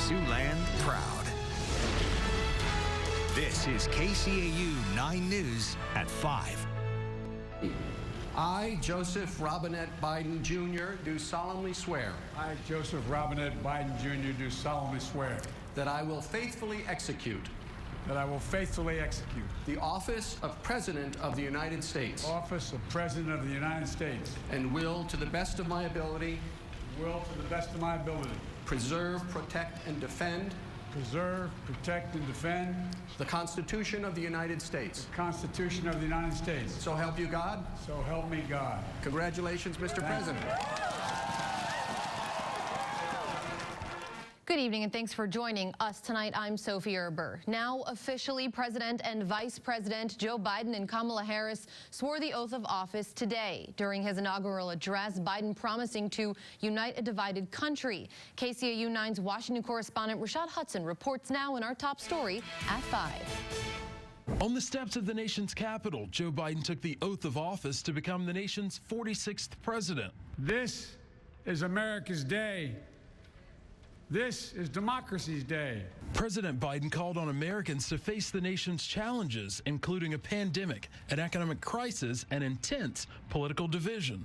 Siouxland proud. This is KCAU 9 News at 5. I, Joseph Robinette Biden Jr., do solemnly swear. I, Joseph Robinette Biden Jr., do solemnly swear. That I will faithfully execute. That I will faithfully execute. The office of President of the United States. Office of President of the United States. And will, to the best of my ability. Will, to the best of my ability. Preserve, protect, and defend. Preserve, protect, and defend. The Constitution of the United States. The Constitution of the United States. So help you God. So help me God. Congratulations, Mr. President. Good evening and thanks for joining us tonight. I'm Sophie Erber. Now officially, President and Vice President Joe Biden and Kamala Harris swore the oath of office today. During his inaugural address, Biden promising to unite a divided country. KCAU 9's Washington correspondent Rashad Hudson reports now in our top story at 5. On the steps of the nation's capital, Joe Biden took the oath of office to become the nation's 46th president. This is America's day. This is democracy's day. President Biden called on Americans to face the nation's challenges, including a pandemic, an economic crisis, and intense political division.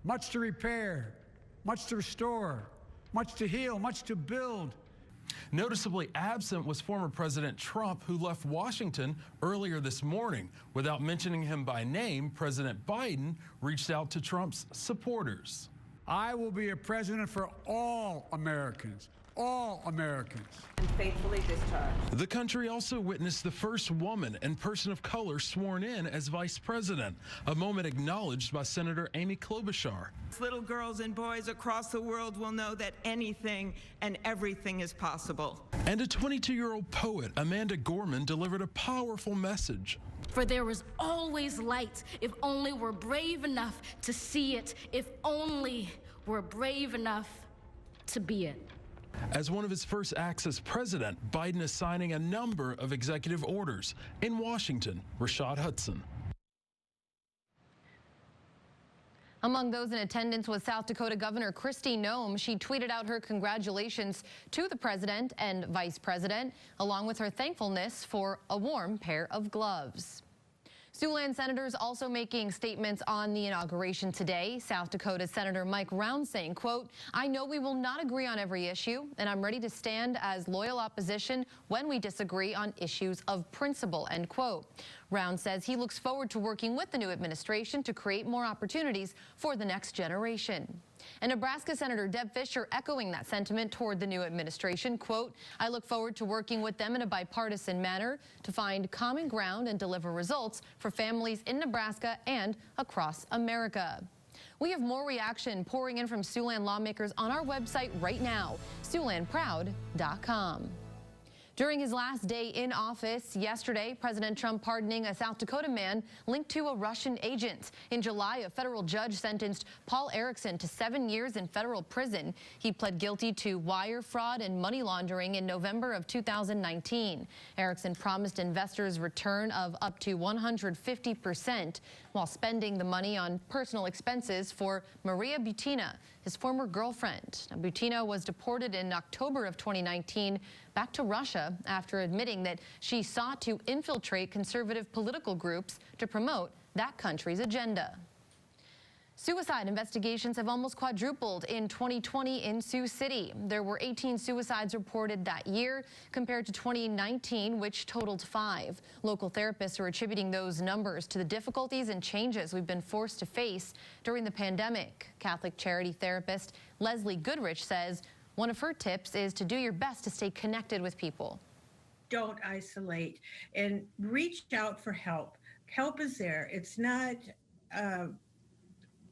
Much to repair, much to restore, much to heal, much to build. Noticeably absent was former President Trump, who left Washington earlier this morning. Without mentioning him by name, President Biden reached out to Trump's supporters. I will be a president for all Americans. All Americans. And faithfully discharge. The country also witnessed the first woman and person of color sworn in as vice president, a moment acknowledged by Senator Amy Klobuchar. Little girls and boys across the world will know that anything and everything is possible. And a 22-year-old poet, Amanda Gorman, delivered a powerful message. For there is always light if only we're brave enough to see it, if only we're brave enough to be it. As one of his first acts as president, Biden is signing a number of executive orders. In Washington, Rashad Hudson. Among those in attendance was South Dakota Governor Kristi Noem. She tweeted out her congratulations to the president and vice president, along with her thankfulness for a warm pair of gloves. Siouxland senators also making statements on the inauguration today. South Dakota Senator Mike Round saying, quote, "I know we will not agree on every issue, and I'm ready to stand as loyal opposition when we disagree on issues of principle," end quote. Round says he looks forward to working with the new administration to create more opportunities for the next generation. And Nebraska Senator Deb Fischer echoing that sentiment toward the new administration, quote, "I look forward to working with them in a bipartisan manner to find common ground and deliver results for families in Nebraska and across America." We have more reaction pouring in from Siouxland lawmakers on our website right now, SiouxlandProud.com. During his last day in office yesterday, President Trump pardoning a South Dakota man linked to a Russian agent. In July, a federal judge sentenced Paul Erickson to 7 years in federal prison. He pled guilty to wire fraud and money laundering in November of 2019. Erickson promised investors return of up to 150% while spending the money on personal expenses for Maria Butina, his former girlfriend. Now, Butina was deported in October of 2019 back to Russia after admitting that she sought to infiltrate conservative political groups to promote that country's agenda. Suicide investigations have almost quadrupled in 2020 in Sioux City. There were 18 suicides reported that year compared to 2019, which totaled 5. Local therapists are attributing those numbers to the difficulties and changes we've been forced to face during the pandemic. Catholic charity therapist Leslie Goodrich says one of her tips is to do your best to stay connected with people. Don't isolate and reach out for help. Help is there. It's not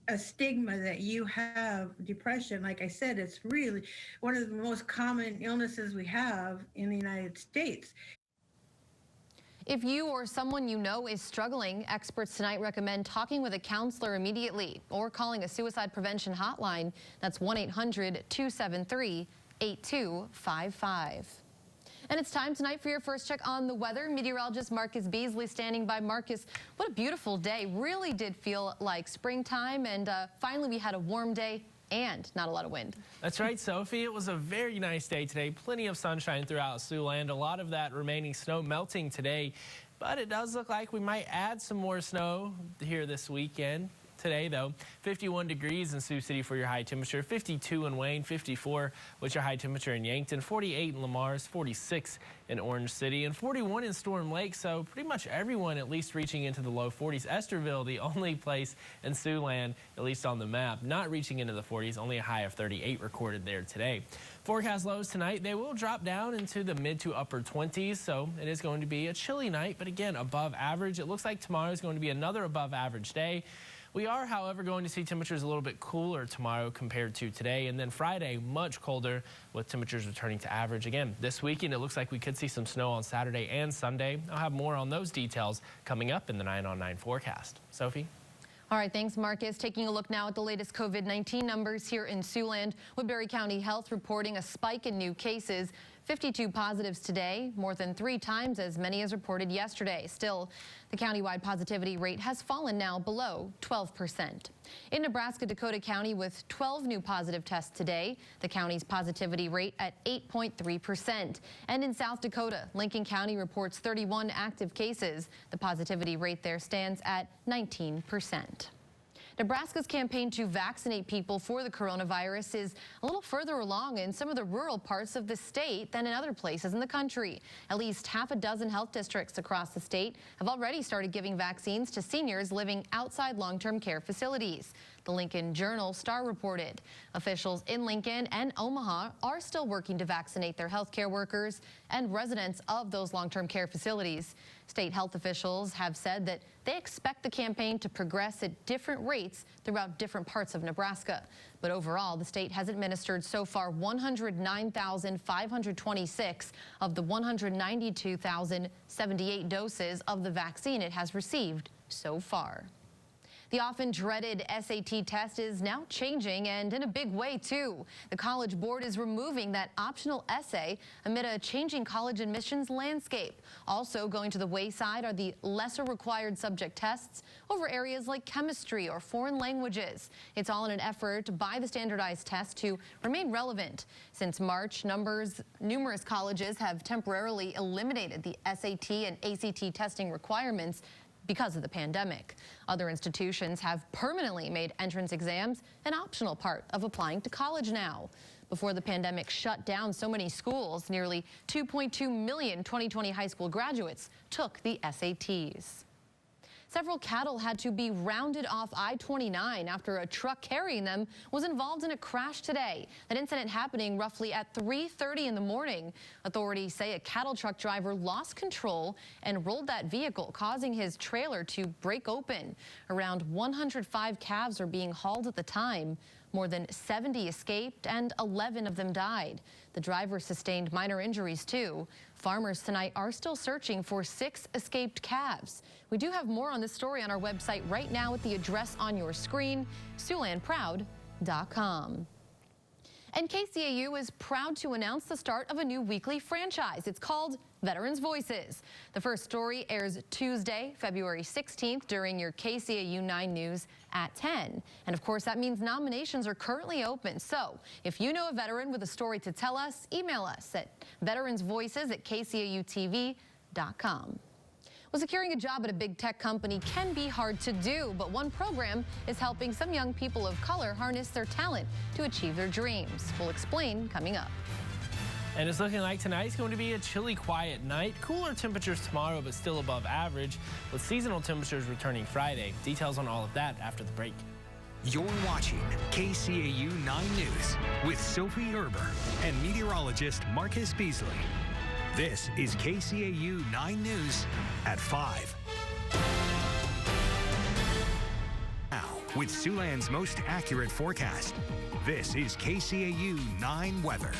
a stigma that you have depression. Like I said, it's really one of the most common illnesses we have in the United States. If you or someone you know is struggling, experts tonight recommend talking with a counselor immediately or calling a suicide prevention hotline. That's 1-800-273-8255. And it's time tonight for your first check on the weather. Meteorologist Marcus Beasley standing by. Marcus, what a beautiful day. Really did feel like springtime, and finally we had a warm day and not a lot of wind. That's right, Sophie. It was a very nice day today. Plenty of sunshine throughout Siouxland. A lot of that remaining snow melting today. But it does look like we might add some more snow here this weekend. Today, though, 51 degrees in Sioux City for your high temperature, 52 in Wayne, 54 with your high temperature in Yankton, 48 in Lamar's, 46 in Orange City, and 41 in Storm Lake. So pretty much everyone at least reaching into the low 40s. Esterville, the only place in Siouxland, at least on the map, not reaching into the 40s, only a high of 38 recorded there today. Forecast lows tonight, they will drop down into the mid to upper 20s, so it is going to be a chilly night, but again, above average. It looks like tomorrow is going to be another above average day. We are, however, going to see temperatures a little bit cooler tomorrow compared to today, and then Friday, much colder with temperatures returning to average. Again, this weekend, it looks like we could see some snow on Saturday and Sunday. I'll have more on those details coming up in the 9 on 9 forecast. Sophie? All right, thanks, Marcus. Taking a look now at the latest COVID-19 numbers here in Siouxland. Woodbury County Health reporting a spike in new cases. 52 positives today, more than 3 times as many as reported yesterday. Still, the countywide positivity rate has fallen now below 12%. In Nebraska, Dakota County with 12 new positive tests today, the county's positivity rate at 8.3%. And in South Dakota, Lincoln County reports 31 active cases. The positivity rate there stands at 19%. Nebraska's campaign to vaccinate people for the coronavirus is a little further along in some of the rural parts of the state than in other places in the country. At least half a dozen health districts across the state have already started giving vaccines to seniors living outside long-term care facilities. The Lincoln Journal-Star reported. Officials in Lincoln and Omaha are still working to vaccinate their healthcare workers and residents of those long-term care facilities. State health officials have said that they expect the campaign to progress at different rates throughout different parts of Nebraska. But overall, the state has administered so far 109,526 of the 192,078 doses of the vaccine it has received so far. The often dreaded SAT test is now changing, and in a big way, too. The College Board is removing that optional essay amid a changing college admissions landscape. Also going to the wayside are the lesser required subject tests over areas like chemistry or foreign languages. It's all in an effort by the standardized test to remain relevant. Since March, numerous colleges have temporarily eliminated the SAT and ACT testing requirements because of the pandemic. Other institutions have permanently made entrance exams an optional part of applying to college now. Before the pandemic shut down so many schools, nearly 2.2 million 2020 high school graduates took the SATs. Several cattle had to be rounded off I-29 after a truck carrying them was involved in a crash today. That incident happening roughly at 3:30 in the morning. Authorities say a cattle truck driver lost control and rolled that vehicle, causing his trailer to break open. Around 105 calves are being hauled at the time. More than 70 escaped and 11 of them died. The driver sustained minor injuries too. Farmers tonight are still searching for 6 escaped calves. We do have more on this story on our website right now at the address on your screen, SiouxlandProud.com. And KCAU is proud to announce the start of a new weekly franchise. It's called Veterans Voices. The first story airs Tuesday, February 16th during your KCAU 9 News at 10. And of course, that means nominations are currently open. So if you know a veteran with a story to tell us, email us at veteransvoices@kcautv.com. Well, securing a job at a big tech company can be hard to do, but one program is helping some young people of color harness their talent to achieve their dreams. We'll explain coming up. And it's looking like tonight's going to be a chilly, quiet night. Cooler temperatures tomorrow, but still above average, with seasonal temperatures returning Friday. Details on all of that after the break. You're watching KCAU 9 News with Sophie Erber and meteorologist Marcus Beasley. This is KCAU 9 News at 5. Now, with Siouxland's most accurate forecast, this is KCAU 9 weather.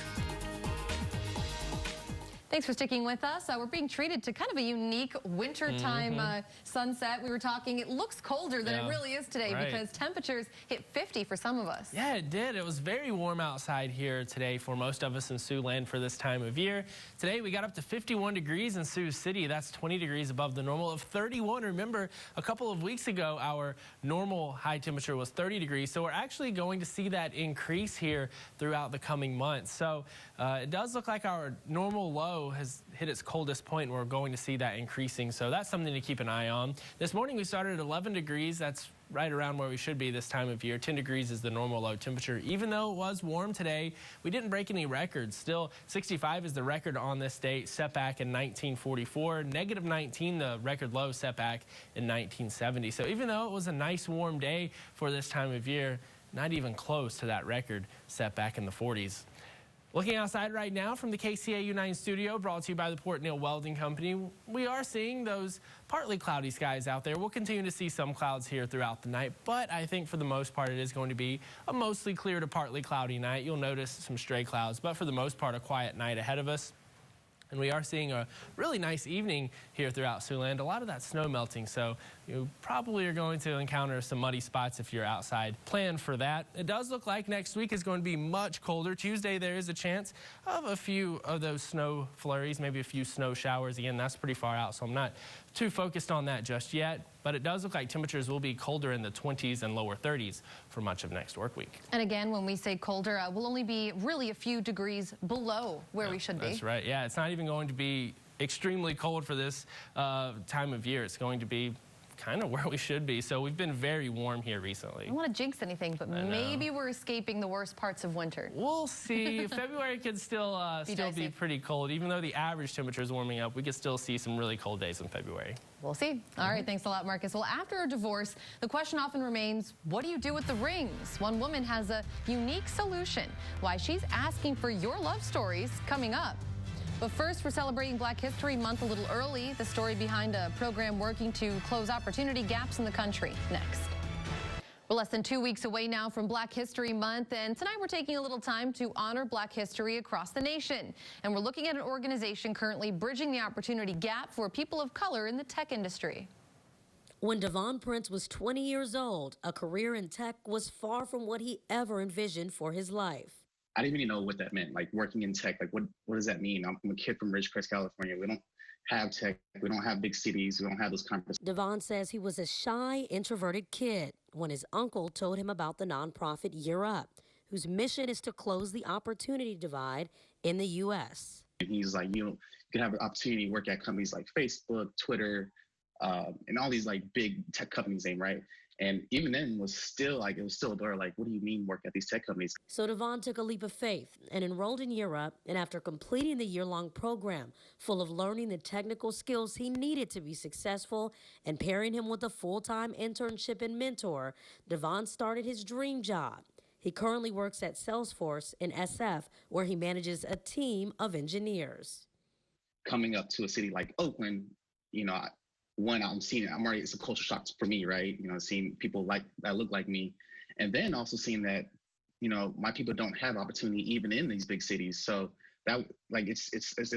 Thanks for sticking with us. We're being treated to kind of a unique wintertime sunset. We were talking, it looks colder than it really is today because temperatures hit 50 for some of us. Yeah, it did. It was very warm outside here today for most of us in Siouxland for this time of year. Today we got up to 51 degrees in Sioux City. That's 20 degrees above the normal of 31. Remember, a couple of weeks ago, our normal high temperature was 30 degrees. So we're actually going to see that increase here throughout the coming months. So it does look like our normal low has hit its coldest point, and we're going to see that increasing. So that's something to keep an eye on. This morning we started at 11 degrees. That's right around where we should be this time of year. 10 degrees is the normal low temperature. Even though it was warm today, we didn't break any records. Still, 65 is the record on this date, set back in 1944. Negative 19, the record low, set back in 1970. So even though it was a nice warm day for this time of year, not even close to that record set back in the 40s. Looking outside right now from the KCAU 9 studio, brought to you by the Port Neal Welding Company, we are seeing those partly cloudy skies out there. We'll continue to see some clouds here throughout the night, but I think for the most part it is going to be a mostly clear to partly cloudy night. You'll notice some stray clouds, but for the most part a quiet night ahead of us. And we are seeing a really nice evening here throughout Siouxland. A lot of that snow melting, so you probably are going to encounter some muddy spots if you're outside. Plan for that. It does look like next week is going to be much colder. Tuesday, there is a chance of a few of those snow flurries, maybe a few snow showers. Again, that's pretty far out, so I'm not too focused on that just yet. But it does look like temperatures will be colder in the 20s and lower 30s for much of next work week. And again, when we say colder, we'll only be really a few degrees below where we should be. That's right. Yeah, it's not even going to be extremely cold for this time of year. It's going to be kind of where we should be. So we've been very warm here recently. I don't want to jinx anything, but maybe we're escaping the worst parts of winter. We'll see. February could still be pretty cold. Even though the average temperature is warming up, we could still see some really cold days in February. We'll see. All right, thanks a lot, Marcus. Well, after a divorce, the question often remains, what do you do with the rings? One woman has a unique solution. Why she's asking for your love stories coming up. But first, we're celebrating Black History Month a little early. The story behind a program working to close opportunity gaps in the country. Next. We're less than 2 weeks away now from Black History Month, and tonight we're taking a little time to honor Black history across the nation. And we're looking at an organization currently bridging the opportunity gap for people of color in the tech industry. When Devon Prince was 20 years old, a career in tech was far from what he ever envisioned for his life. I didn't even know what that meant, like working in tech. Like, what does that mean? I'm a kid from Ridgecrest, California. We don't have tech. We don't have big cities. We don't have those conferences. Devon says he was a shy, introverted kid when his uncle told him about the nonprofit Year Up, whose mission is to close the opportunity divide in the U.S. And he's like, you can have an opportunity to work at companies like Facebook, Twitter, and all these like big tech companies name, right? And even then it was still a door, like, what do you mean work at these tech companies? So Devon took a leap of faith and enrolled in Year Up, and after completing the year-long program full of learning the technical skills he needed to be successful and pairing him with a full-time internship and mentor, Devon started his dream job. He currently works at Salesforce in SF, where he manages a team of engineers. Coming up to a city like Oakland, I'm seeing it. It's a culture shock for me, right? Seeing people that look like me, and then also seeing that, my people don't have opportunity even in these big cities. So that, like, it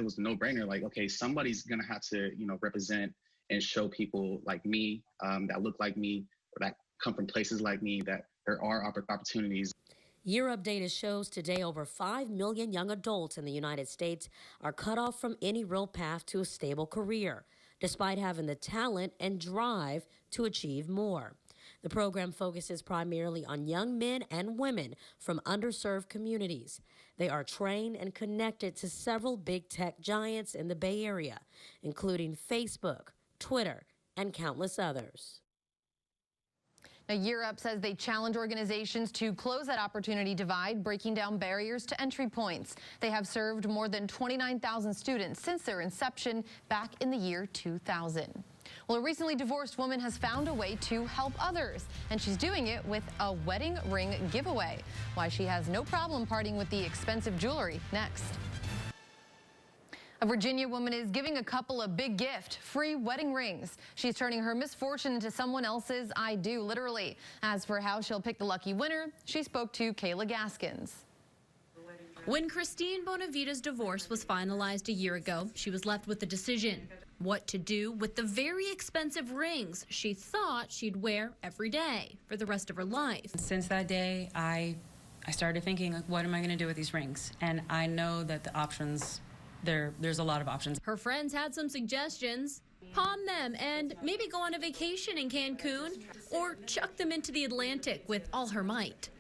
was a no-brainer. Like, okay, somebody's gonna have to, represent and show people like me, that look like me, or that come from places like me, that there are opportunities. Year Up data shows today over 5 million young adults in the United States are cut off from any real path to a stable career, despite having the talent and drive to achieve more. The program focuses primarily on young men and women from underserved communities. They are trained and connected to several big tech giants in the Bay Area, including Facebook, Twitter, and countless others. Now, Year Up says they challenge organizations to close that opportunity divide, breaking down barriers to entry points. They have served more than 29,000 students since their inception back in the year 2000. Well, a recently divorced woman has found a way to help others, and she's doing it with a wedding ring giveaway. Why she has no problem parting with the expensive jewelry. Next. A Virginia woman is giving a couple a big gift, free wedding rings. She's turning her misfortune into someone else's I do, literally. As for how she'll pick the lucky winner, she spoke to Kayla Gaskins. When Christine Bonavita's divorce was finalized a year ago, she was left with a decision: what to do with the very expensive rings she thought she'd wear every day for the rest of her life. Since that day, I started thinking, like, what am I going to do with these rings? And I know that the options, there's a lot of options. Her friends had some suggestions: pawn them and maybe go on a vacation in Cancun, or chuck them into the Atlantic with all her might.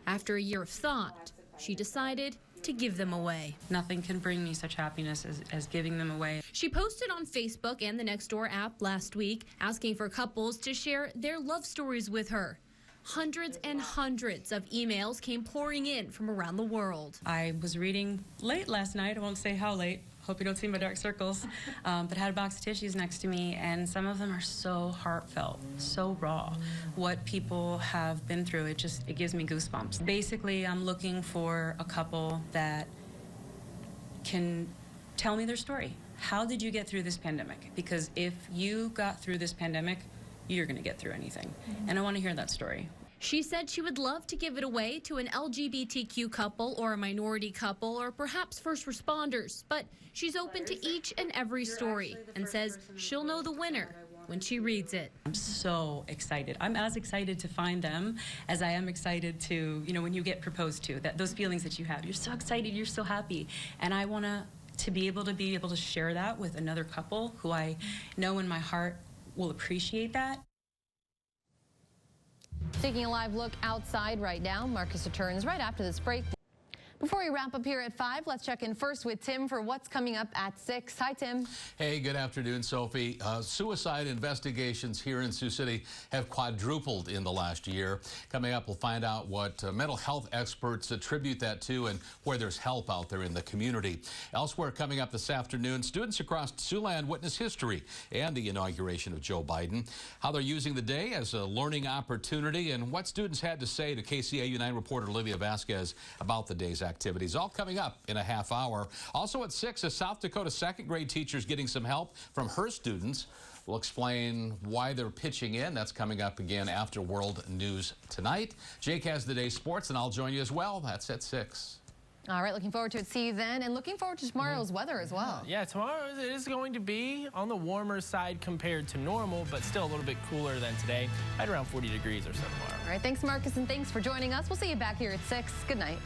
After a year of thought, she decided to give them away. Nothing can bring me such happiness as giving them away. She posted on Facebook and the Nextdoor app last week asking for couples to share their love stories with her. Hundreds and hundreds of emails came pouring in from around the world. I was reading late last night. I won't say how late. Hope you don't see my dark circles. But had a box of tissues next to me, and some of them are so heartfelt, so raw. What people have been through, it gives me goosebumps. Basically, I'm looking for a couple that can tell me their story. How did you get through this pandemic? Because if you got through this pandemic, you're going to get through anything. And I want to hear that story. She said she would love to give it away to an LGBTQ couple or a minority couple or perhaps first responders, but she's open to each and every story and says she'll know the winner when she reads it. I'm so excited. I'm as excited to find them as I am excited to, when you get proposed to, those feelings that you have. You're so excited, you're so happy. And I want to be able to share that with another couple who I know in my heart will appreciate that. Taking a live look outside right now. Marcus returns right after this break. Before we wrap up here at 5, let's check in first with Tim for what's coming up at 6. Hi, Tim. Hey, good afternoon, Sophie. Suicide investigations here in Sioux City have quadrupled in the last year. Coming up, we'll find out what mental health experts attribute that to and where there's help out there in the community. Elsewhere, coming up this afternoon, students across Siouxland witness history and the inauguration of Joe Biden, how they're using the day as a learning opportunity, and what students had to say to KCAU 9 reporter Olivia Vasquez about the day's activities. All coming up in a half hour. Also at 6, a South Dakota second grade teacher is getting some help from her students. We'll explain why they're pitching in. That's coming up again after World News Tonight. Jake has the day's sports, and I'll join you as well. That's at 6. All right, looking forward to it. See you then. And looking forward to tomorrow's weather as well. Yeah, tomorrow it is going to be on the warmer side compared to normal, but still a little bit cooler than today. Right around 40 degrees or so tomorrow. All right, thanks, Marcus, and thanks for joining us. We'll see you back here at 6. Good night.